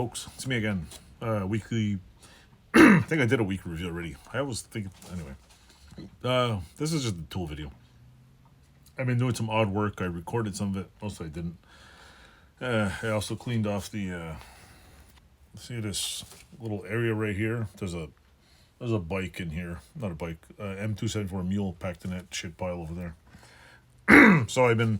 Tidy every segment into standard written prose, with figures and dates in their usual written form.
folks? It's me again. Weekly. I think I did a week review already. I was thinking anyway. This is just a tool video. I've been doing some odd work. I recorded some of it. Mostly I didn't. I also cleaned off the. See this little area right here. There's a bike in here. Not a bike. M274 mule packed in that shit pile over there. So I've been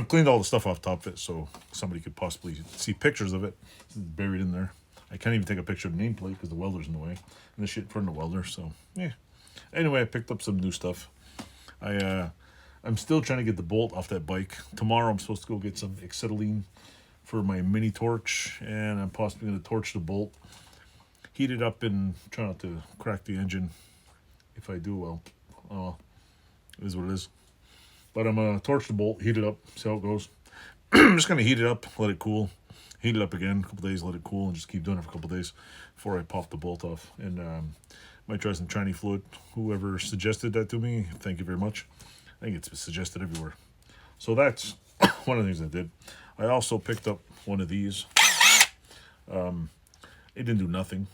cleaned all the stuff off top of it so somebody could possibly see pictures of it. It's buried in there. I can't even take a picture of the nameplate because the welder's in the way. And the shit in front of the welder, so yeah. Anyway, I picked up some new stuff. I'm still trying to get the bolt off that bike. Tomorrow I'm supposed to go get some acetylene for my mini torch, and I'm possibly going to torch the bolt. Heat it up and try not to crack the engine. If I do, well, it is what it is. But I'm going to torch the bolt, heat it up, see how it goes. I'm just going to heat it up, let it cool. Heat it up again, a couple days, let it cool, and just keep doing it for a couple days before I pop the bolt off. And might try some tranny fluid. Whoever suggested that to me, thank you very much. I think it's suggested everywhere. So that's one of the things I did. I also picked up one of these. It didn't do nothing.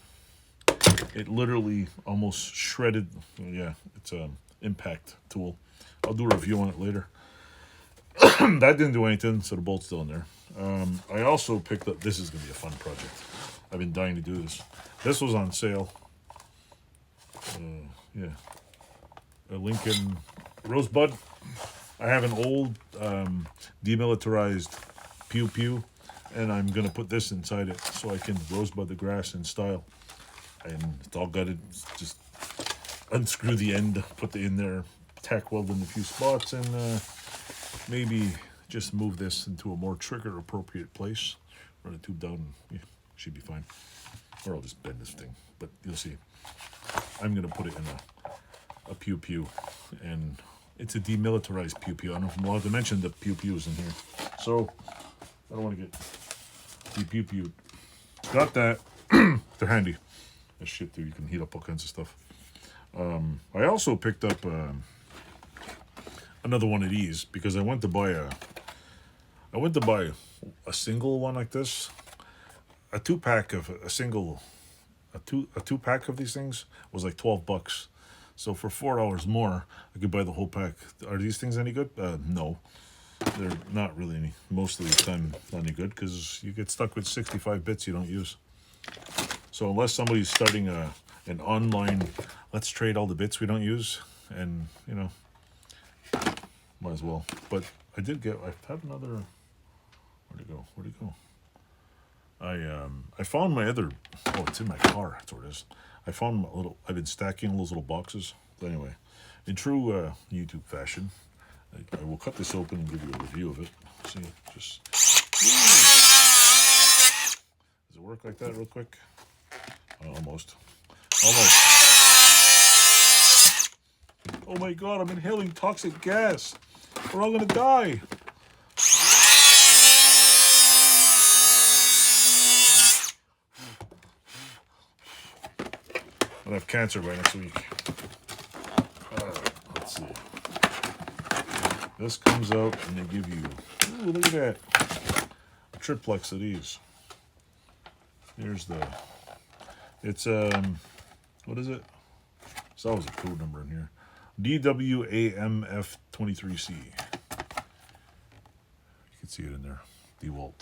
It literally almost shredded. Yeah, it's an impact tool. I'll do a review on it later. That didn't do anything, so the bolt's still in there. I also picked up, this is going to be a fun project. I've been dying to do this. This was on sale. Yeah. A Lincoln Rosebud. I have an old demilitarized Pew Pew, and I'm going to put this inside it so I can rosebud the grass in style. And it's all gutted. Just unscrew the end, put it in there, tack weld in a few spots, and maybe just move this into a more trigger appropriate place. Run a tube down, and yeah, should be fine. Or I'll just bend this thing, but you'll see. I'm going to put it in a Pew Pew, and it's a demilitarized Pew Pew. I don't know if I'm allowed to mention the Pew Pews in here. So, I don't want to get de-Pew Pewed. Got that. They're handy. That shit, dude. You can heat up all kinds of stuff. I also picked up another one of these because I went to buy a single one like this. A two-pack of a single, a two-pack of these things was like $12. So for $4 more, I could buy the whole pack. Are these things any good? No, they're not really any. Most of the time, not any good because you get stuck with 65 bits you don't use. So unless somebody's starting an online, let's trade all the bits we don't use, and you know, might as well. But I have another. Where'd it go? Where'd it go? I found my other. Oh, it's in my car. That's where it is. I found a little. I've been stacking all those little boxes. But anyway, in true YouTube fashion, I will cut this open and give you a review of it. See, just. Does it work like that real quick? Almost. Oh my God! I'm inhaling toxic gas. We're all gonna die. I'll have cancer by next week. Let's see. This comes out and they give you, ooh, look at that. A triplex of these. Here's it's, what is it? There's always a code number in here. DWAMF23C. You can see it in there. DeWalt.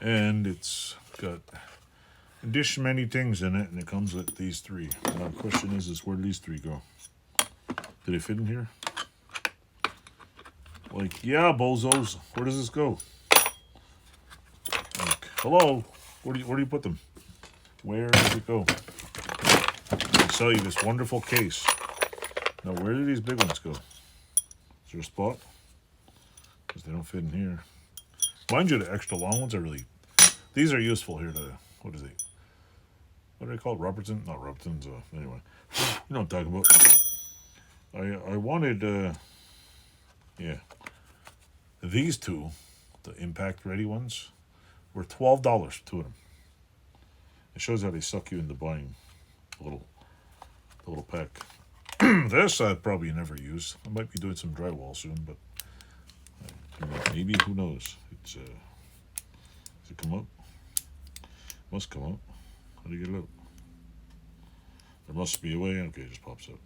And it's got dish many things in it, and it comes with these three. Now the question is where do these three go? Did it fit in here? Like, yeah, bozos. Where does this go? Like, hello? Where do you put them? Where does it go? I sell you this wonderful case. Now, where do these big ones go? Is there a spot? Because they don't fit in here. Mind you, the extra long ones are really... These are useful here to... What is it? What are they called? Robertson? Not Robertson's. Anyway. You know what I'm talking about. I wanted... yeah. These two, the impact ready ones, were $12, two of them. It shows how they suck you into buying the little pack. This I'd probably never use. I might be doing some drywall soon, but maybe, who knows? It's does it come up? Must come out. How do you get it out? There must be a way. Okay, it just pops up.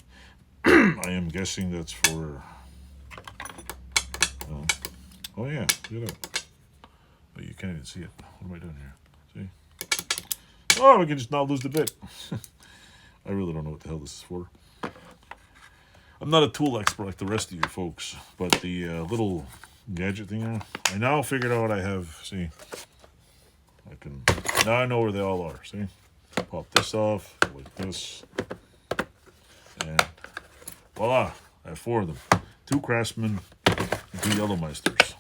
I am guessing that's for. Oh yeah, look at that. Oh, you can't even see it. What am I doing here? See? Oh, we can just not lose the bit. I really don't know what the hell this is for. I'm not a tool expert like the rest of you folks, but the little gadget thing here, I now figured out I have. See, I can. Now I know where they all are. See, pop this off like this, and voila! I have 4 of them. 2 Craftsman, 2 Yellow Meisters.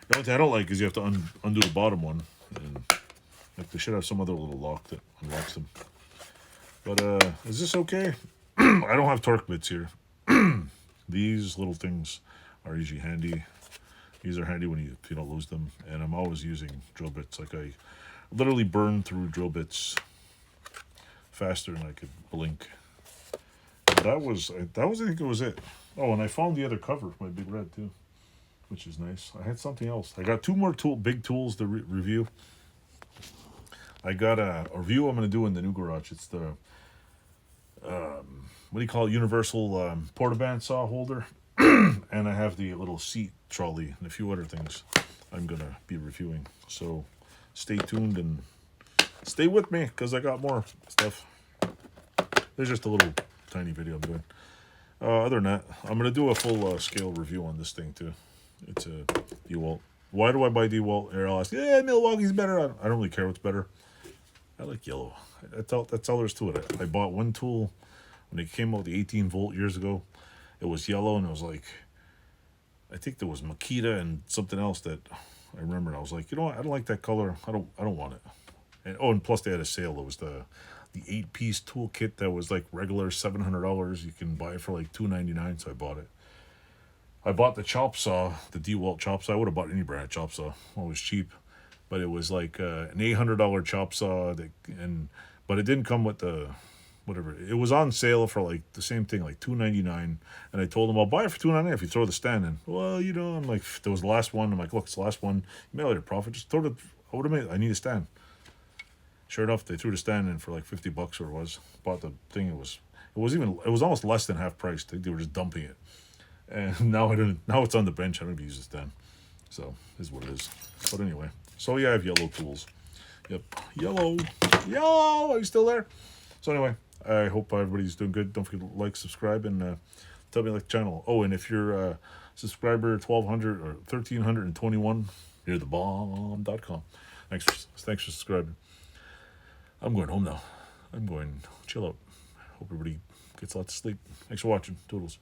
The only thing I don't like is you have to undo the bottom one, and like they should have some other little lock that unlocks them. But is this okay? I don't have torque bits here. These little things are usually handy. These are handy when if you don't lose them. And I'm always using drill bits. Like I literally burn through drill bits faster than I could blink. That was I think it was it. Oh, and I found the other cover for my Big Red too, which is nice. I had something else. I got 2 more big tools to review. I got a review I'm going to do in the new garage. It's the what do you call it? Universal portaband saw holder, and I have the little seat trolley and a few other things I'm gonna be reviewing. So stay tuned and stay with me because I got more stuff. There's just a little tiny video I'm doing. Other than that, I'm gonna do a full scale review on this thing too. It's a DeWalt. Why do I buy DeWalt? Or I'll ask, yeah, Milwaukee's better. I don't really care what's better. I like yellow. That's all there's to it. I bought one tool when it came out, the 18 volt years ago. It was yellow, and it was like, I think there was Makita and something else that I remember. I was like, you know what? I don't like that color. I don't want it. And plus they had a sale. It was the 8-piece toolkit that was like regular $700. You can buy it for like $299. So I bought it. I bought the chop saw, the DeWalt chop saw. I would have bought any brand of chop saw. Well, it was cheap, but it was like an $800 chop saw but it didn't come with the whatever. It was on sale for like the same thing, like $299. And I told them I'll buy it for $299 if you throw the stand in. Well, I'm like, there was the last one. I'm like, look, it's the last one. You made a profit. Just throw it. I would have made. I need a stand. Sure enough, they threw the stand in for like $50 or it was. Bought the thing. It was almost less than half price. They were just dumping it. And now now it's on the bench. I don't even use the stand. So is what it is. But anyway, so yeah, I have yellow tools. Yep, yellow. Are you still there? So anyway, I hope everybody's doing good. Don't forget to like, subscribe, and tell me like the channel. Oh, and if you're subscriber 1200 or 1321, you're the bomb.com. Thanks for subscribing. I'm going home now. I'm going chill out. Hope everybody gets lots of sleep. Thanks for watching. Toodles.